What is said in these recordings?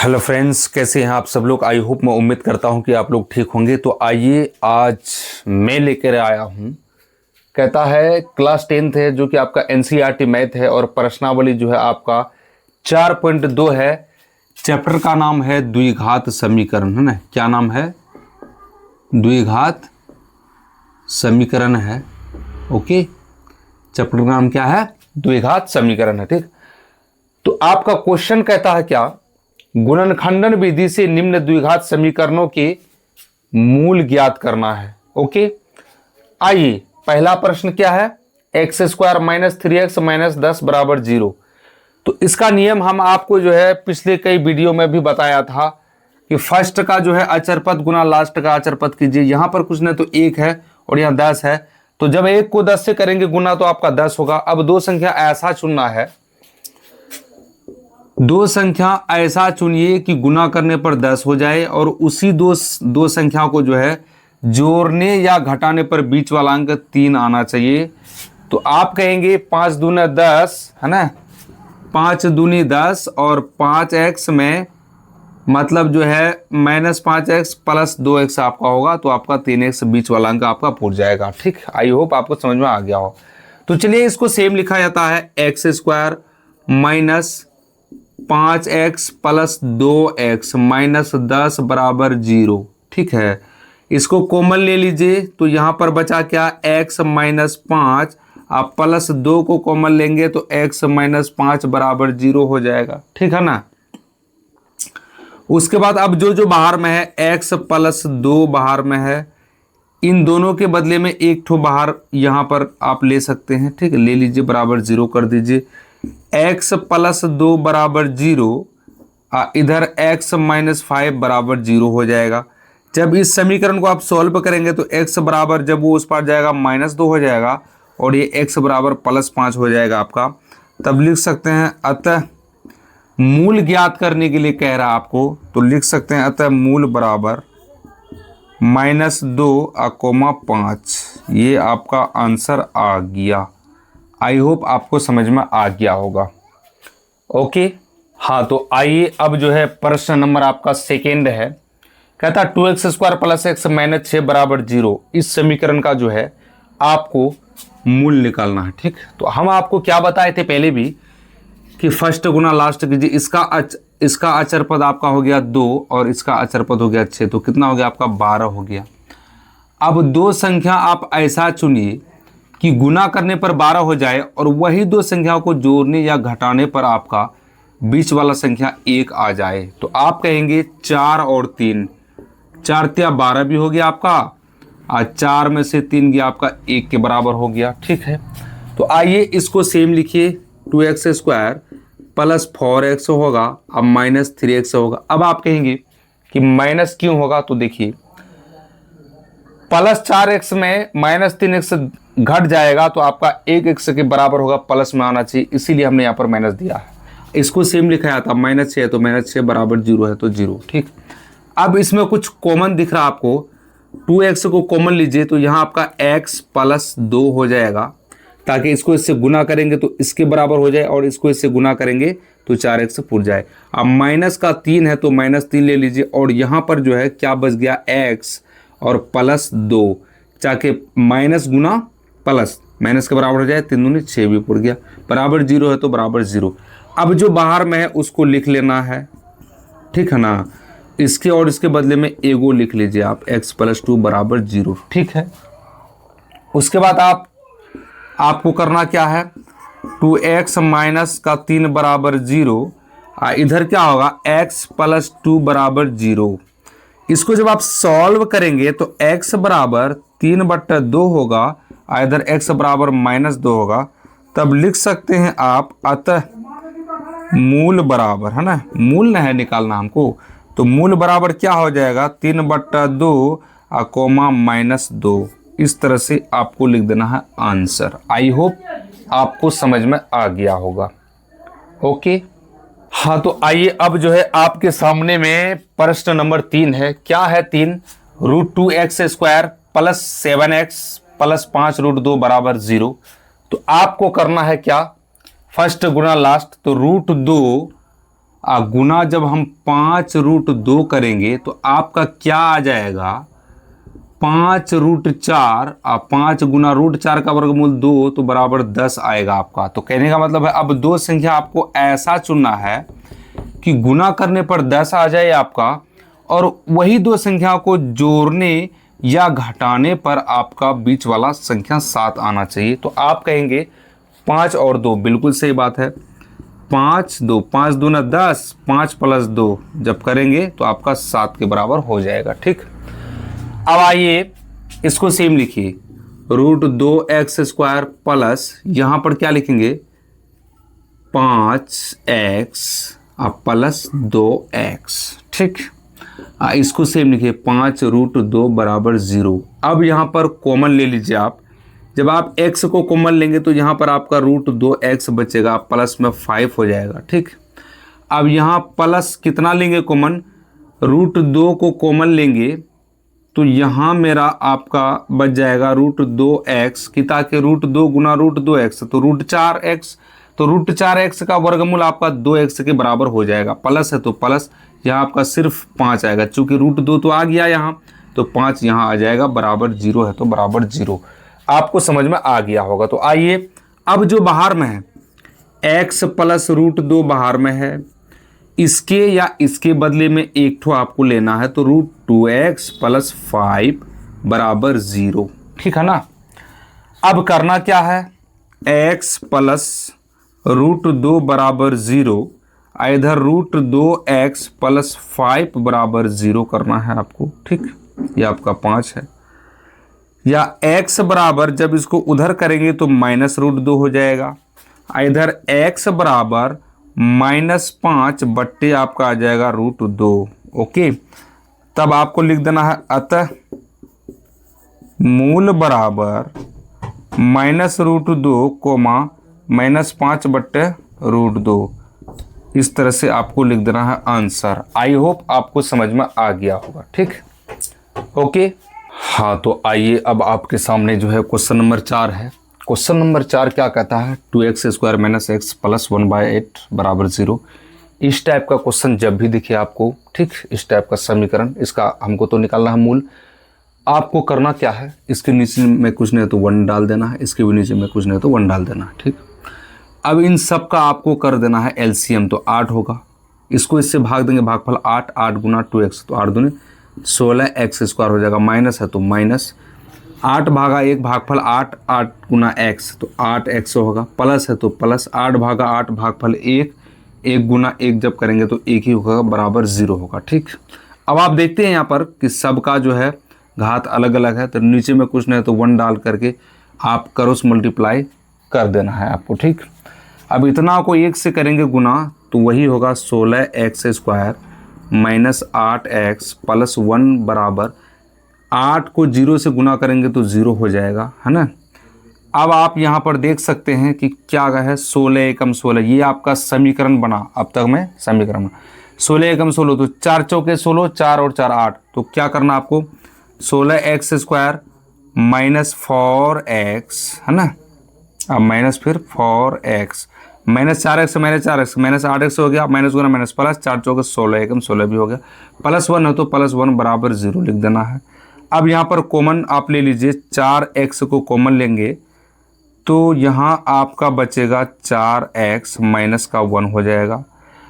Hello friends, कैसे हैं आप सब लोग। आई होप, मैं उम्मीद करता हूं कि आप लोग ठीक होंगे। तो आइए, आज मैं लेकर आया हूं, कहता है क्लास 10th है जो कि आपका एनसीईआरटी मैथ है और प्रश्नावली जो है आपका 4.2 है। चैप्टर का नाम है द्विघात समीकरण, है ना। क्या नाम है? द्विघात समीकरण है। ओके, चैप्टर का नाम क्या है? द्विघात समीकरण है। ठीक, तो आपका क्वेश्चन कहता है क्या, गुणनखंडन विधि से निम्न द्विघात समीकरणों के मूल ज्ञात करना है। ओके, आइए, पहला प्रश्न क्या है? X square minus 3x minus 10 बराबर 0। तो इसका नियम हम आपको जो है पिछले कई वीडियो में भी बताया था कि फर्स्ट का जो है अचर पद गुना लास्ट का अचर पद कीजिए। यहां पर कुछ नहीं तो 1 है और यहां 10 है, तो जब 1 को 10 से करेंगे गुना तो आपका 10 होगा। अब दो संख्या ऐसा चुनना है, दो संख्या ऐसा चुनिए कि गुना करने पर 10 हो जाए और उसी दो संख्याओं को जो है जोड़ने या घटाने पर बीच वाला अंक 3 आना चाहिए। तो आप कहेंगे 5 दूनी 10, है ना, 5 दूनी 10 और 5x में मतलब जो है -5x प्लस 2x आपका होगा, तो आपका 3x बीच वाला अंक आपका फूट जाएगा। ठीक, आई होप आपको समझ में आ गया हो। तो चलिए, इसको सेम लिखा जाता है x square minus 5x plus 2x minus 10 बराबर 0। ठीक है, इसको कॉमन ले लीजिए तो यहां पर बचा क्या? x minus 5। आप प्लस 2 को कॉमन लेंगे तो x माइनस 5 बराबर 0 हो जाएगा। ठीक है ना। उसके बाद अब जो बाहर में है x प्लस 2 बाहर में है, इन दोनों के बदले में एक ठो बाहर यहां पर आप ले सकते हैं। ठीक है, ले लीजिए, बराबर 0 कर दीजिए। x प्लस 2 बराबर 0, इधर x माइनस 5 बराबर 0 हो जाएगा। जब इस समीकरण को आप सॉल्व करेंगे तो x बराबर, जब वो उस पार जाएगा -2 हो जाएगा और ये x बराबर +5 हो जाएगा आपका। तब लिख सकते हैं, अतः मूल ज्ञात करने के लिए कह रहा है आपको, तो लिख सकते हैं अतः मूल बराबर -2, 5। ये आपका आंसर आ गया। आई होप आपको समझ में आ गया होगा। ओके, हाँ, तो आइए अब जो है प्रश्न नंबर आपका सेकेंड है। कहता 2x square plus x minus 6 बराबर 0। इस समीकरण का जो है आपको मूल निकालना है। ठीक, तो हम आपको क्या बताए थे पहले भी कि फर्स्ट गुना लास्ट कीजिए। इसका अचर पद आपका हो गया 2 और इसका अचर पद हो गया 6, तो कितना हो गया आपका? 12 हो गया। अब दो संख्या आप ऐसा चुनिए कि गुना करने पर 12 हो जाए और वही दो संख्याओं को जोड़ने या घटाने पर आपका बीच वाला संख्या 1 आ जाए। तो आप कहेंगे 4 और 3, 4 तिया 12 भी हो गया आपका, और 4 में से 3 गया आपका 1 के बराबर हो गया। ठीक है, तो आइए इसको सेम लिखिए, 2x स्क्वायर प्लस 4x होगा, अब माइनस 3x होगा। अब आप कहेंगे कि माइनस क्यों होगा, तो देखिए प्लस 4x में -3x घट जाएगा तो आपका 1x के बराबर होगा, प्लस में आना चाहिए, इसीलिए हमने यहाँ पर माइनस दिया है। इसको सेम लिखा जाता है, -6 है तो -6 बराबर 0 है तो 0। ठीक, अब इसमें कुछ कॉमन दिख रहा है आपको, 2x को कॉमन लीजिए तो यहाँ आपका x प्लस 2 हो जाएगा, ताकि इसको इससे गुना करेंगे तो इसके बराबर हो जाए और इसको इससे गुना करेंगे तो 4x फूट जाए। अब माइनस का 3 है तो -3 ले लीजिए और यहाँ पर जो है क्या बच गया? x और प्लस 2, चाहे माइनस गुना प्लस, माइनस के बराबर हो जाए, 3 दूनी 6 भी पड़ गया, बराबर 0 है तो बराबर 0। अब जो बाहर में है उसको लिख लेना है। ठीक है ना, इसके और इसके बदले में एगो लिख लीजिए आप, x प्लस 2 बराबर 0। ठीक है, उसके बाद आपको करना क्या है? 2x माइनस का 3 बराबर 0, इधर क्या होगा? x प्लस 2 बराबर 0। इसको जब आप सॉल्व करेंगे तो x बराबर 3/2 होगा, इधर x बराबर -2 होगा। तब लिख सकते हैं आप, अतः मूल बराबर, है ना, मूल न है निकालना हमको, तो मूल बराबर क्या हो जाएगा? 3/2 -2। इस तरह से आपको लिख देना है आंसर। आई होप आपको समझ में आ गया होगा। ओके, हाँ, तो आइए अब जो है आपके सामने में प्रश्न नंबर 3 है। क्या है 3? √2x square plus 7x plus 5 √2 बराबर 0। तो आपको करना है क्या? फर्स्ट गुना लास्ट, तो √2 गुना जब हम 5√2 करेंगे तो आपका क्या आ जाएगा, 5√4, 5 गुना √4 का वर्गमूल 2 तो बराबर 10 आएगा आपका। तो कहने का मतलब है अब दो संख्या आपको ऐसा चुनना है कि गुना करने पर 10 आ जाए आपका, और वही दो संख्या को जोड़ने या घटाने पर आपका बीच वाला संख्या 7 आना चाहिए। तो आप कहेंगे 5 और 2, बिल्कुल सही बात है, 5 2, 5 दूना 10, 5 + 2 जब करेंगे तो आपका 7 के बराबर हो जाएगा। ठीक, अब आइए इसको सेम लिखिए, √2x² प्लस यहाँ पर क्या लिखेंगे 5x प्लस 2x। ठीक, इसको सेम लिखिए 5√2 बराबर 0। अब यहाँ पर कॉमन ले लीजिए आप, जब आप x को कॉमन लेंगे तो यहाँ पर आपका √2x बचेगा, प्लस में 5 हो जाएगा। ठीक, अब यहाँ प्लस कितना लेंगे कॉमन, √2 को कॉमन लेंगे तो यहाँ मेरा आपका बच जाएगा √2x की, ताकि √2 गुना √2x तो √4x, तो √4x का वर्गमूल आपका 2x के बराबर हो जाएगा। प्लस है तो प्लस, यहाँ आपका सिर्फ 5 आएगा, चूंकि √2 तो आ गया यहाँ, तो 5 यहाँ आ जाएगा, बराबर 0 है तो बराबर 0। आपको समझ में आ गया होगा। तो आइए अब जो बाहर में है x प्लस √2 बाहर में है, इसके या इसके बदले में एक ठो आपको लेना है, तो √2x प्लस 5 बराबर 0। ठीक है ना। अब करना क्या है, x प्लस √2 बराबर 0, इधर √2x प्लस 5 बराबर 0 करना है आपको। ठीक, ये आपका 5 है, या x बराबर जब इसको उधर करेंगे तो -√2 हो जाएगा, इधर x बराबर -5 बट्टे आपका आ जाएगा √2। ओके, तब आपको लिख देना है अतः मूल बराबर -√2 कोमा -5 बट्टे √2। इस तरह से आपको लिख देना है आंसर। आई होप आपको समझ में आ गया होगा। ठीक, ओके। हाँ, तो आइए अब आपके सामने जो है क्वेश्चन नंबर 4 है। क्वेश्चन नंबर 4 क्या कहता है, 2x² - x + 1/8 बराबर 0। इस टाइप का क्वेश्चन जब भी दिखे आपको, ठीक, इस टाइप का समीकरण, इसका हमको तो निकालना है मूल। आपको करना क्या है, इसके नीचे में कुछ नहीं तो 1 डाल देना है, इसके भी नीचे में कुछ नहीं तो 1 डाल देना है। ठीक, अब इन सब का आपको कर देना है एलसीएम, तो 8 होगा, इसको इससे भाग देंगे, भागफल 8, 8 गुना 2x तो 8 दूनी 16x² हो जाएगा, माइनस है तो माइनस 8 भागा 1 भागफल 8, 8 गुना x तो 8x होगा, प्लस है तो प्लस 8 भागा 8 भागफल 1, 1 गुना 1 जब करेंगे तो 1 ही होगा, बराबर 0 होगा। ठीक, अब आप देखते हैं यहाँ पर कि सबका जो है घात अलग अलग है, तो नीचे में कुछ नहीं तो 1 डाल करके आप क्रॉस मल्टीप्लाई कर देना है आपको। ठीक, अब इतना को 1 से करेंगे गुना तो वही होगा 16x² माइनस 8x प्लस 1 बराबर 8 को 0 से गुना करेंगे तो 0 हो जाएगा, है ना। अब आप यहाँ पर देख सकते हैं कि क्या है, 16 एकम 16, ये आपका समीकरण बना। अब तक मैं समीकरण 16 एकम 16 तो 4 चौके 16, 4 और 4 8, तो क्या करना आपको 16x² माइनस 4x, है ना, अब माइनस फिर 4x minus 4x minus 4x minus 8x हो गया, माइनस गुना माइनस प्लस 4 चौके 16 एकम 16 भी हो गया, प्लस 1 है तो प्लस 1 बराबर 0 लिख देना है। अब यहाँ पर कॉमन आप ले लीजिए, 4x को कॉमन लेंगे तो यहाँ आपका बचेगा 4x माइनस का 1 हो जाएगा।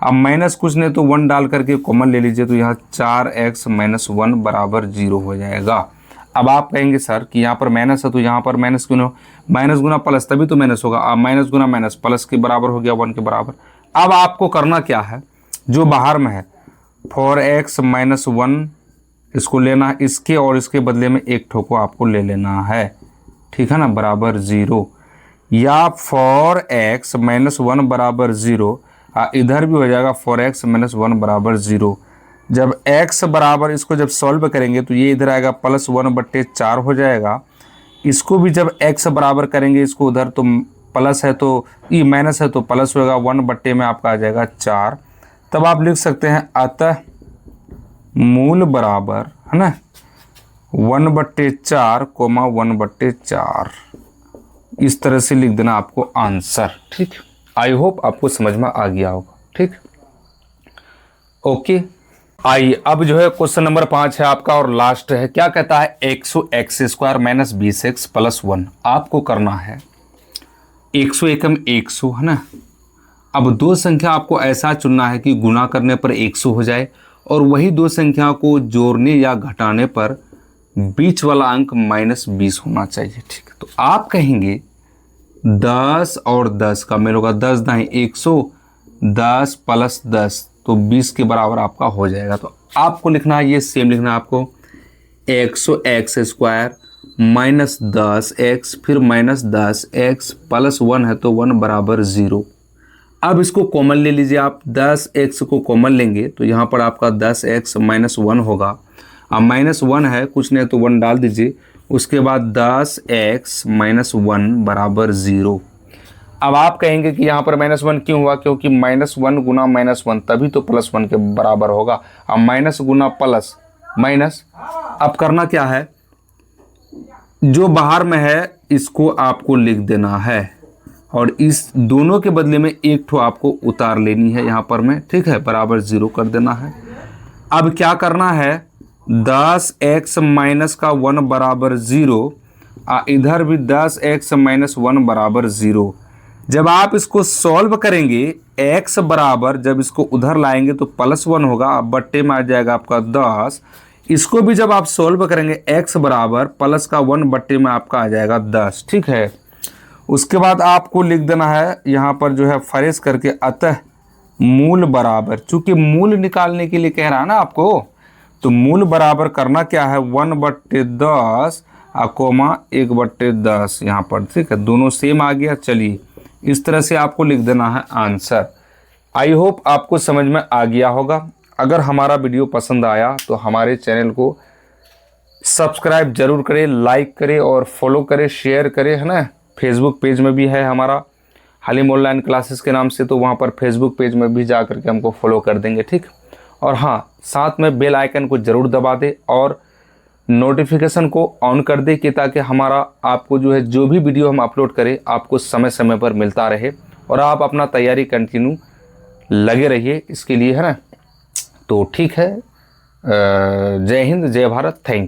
अब माइनस कुछ नहीं तो 1 डाल करके कॉमन ले लीजिए, तो यहाँ 4x माइनस 1 बराबर 0 हो जाएगा। अब आप कहेंगे सर कि यहाँ पर माइनस है तो यहाँ पर माइनस क्यों नहीं, माइनस गुना प्लस तभी तो माइनस होगा, अब माइनस गुना माइनस प्लस के बराबर हो गया 1 के बराबर। अब आपको करना क्या है, जो बाहर में है 4x माइनस 1 इसको लेना है, इसके और इसके बदले में एक ठोको आपको ले लेना है, ठीक है ना, बराबर 0, या 4x माइनस 1 बराबर 0, इधर भी हो जाएगा 4x माइनस 1 बराबर 0। जब x बराबर इसको जब सॉल्व करेंगे तो ये इधर आएगा प्लस 1/4 हो जाएगा, इसको भी जब x बराबर करेंगे इसको उधर तो प्लस है तो ये माइनस है तो प्लस होगा, 1 में आपका आ जाएगा 4। तब आप लिख सकते हैं अतः मूल बराबर, है ना, 1/4 कोमा 1/4, इस तरह से लिख देना आपको आंसर। ठीक, आई होप आपको समझ में आ गया होगा। ठीक, ओके, आइए अब जो है क्वेश्चन नंबर 5 है आपका और लास्ट है। क्या कहता है, 100x² माइनस 20x प्लस 1 आपको करना है। 100 एकम 100 है ना। अब दो संख्या आपको ऐसा चुनना है कि गुना करने पर 100 हो जाए और वही दो संख्या को जोड़ने या घटाने पर बीच वाला अंक -20 होना चाहिए। ठीक है, तो आप कहेंगे 10 और 10 का मेल होगा, 10 दाएं 100, 10 प्लस 10 तो 20 के बराबर आपका हो जाएगा। तो आपको लिखना है, ये सेम लिखना है आपको, 100x² माइनस 10x फिर माइनस 10x प्लस 1 है तो 1 बराबर 0। अब इसको कॉमन ले लीजिए आप, 10x को कॉमन लेंगे तो यहाँ पर आपका 10x माइनस 1 होगा। अब माइनस 1 है, कुछ नहीं तो 1 डाल दीजिए, उसके बाद 10x माइनस 1 बराबर 0। अब आप कहेंगे कि यहाँ पर -1 क्यों हुआ, क्योंकि -1 गुना -1 तभी तो +1 के बराबर होगा। अब माइनस गुना प्लस माइनस, अब करना क्या है, जो बाहर में है इसको आपको लिख देना है और इस दोनों के बदले में एक ठो आपको उतार लेनी है यहाँ पर में। ठीक है, बराबर 0 कर देना है। अब क्या करना है, 10x माइनस का 1 बराबर 0, इधर भी 10x माइनस 1 बराबर 0। जब आप इसको सॉल्व करेंगे, x बराबर जब इसको उधर लाएंगे तो +1 होगा, बट्टे में आ जाएगा आपका 10। इसको भी जब आप सॉल्व करेंगे, x बराबर प्लस का 1 बट्टे में आपका आ जाएगा 10। ठीक है, उसके बाद आपको लिख देना है यहाँ पर जो है फरेस करके, अतः मूल बराबर, चूंकि मूल निकालने के लिए कह रहा है ना आपको, तो मूल बराबर करना क्या है, 1/10 कोमा 1/10 यहाँ पर। ठीक है, दोनों सेम आ गया। चलिए इस तरह से आपको लिख देना है आंसर। आई होप आपको समझ में आ गया होगा। अगर हमारा वीडियो पसंद आया तो हमारे चैनल को सब्सक्राइब जरूर करें, लाइक करें और फॉलो करें, शेयर करें, है ना। फेसबुक पेज में भी है हमारा हलीम ऑनलाइन क्लासेस के नाम से, तो वहाँ पर फेसबुक पेज में भी जा करके हमको फॉलो कर देंगे। ठीक, और हाँ, साथ में बेल आइकन को ज़रूर दबा दें और नोटिफिकेशन को ऑन कर दे कि ताकि हमारा आपको जो है जो भी वीडियो हम अपलोड करें आपको समय समय पर मिलता रहे और आप अपना तैयारी कंटिन्यू लगे रहिए इसके लिए, है ना। तो ठीक है, जय हिंद, जय भारत, थैंक यू।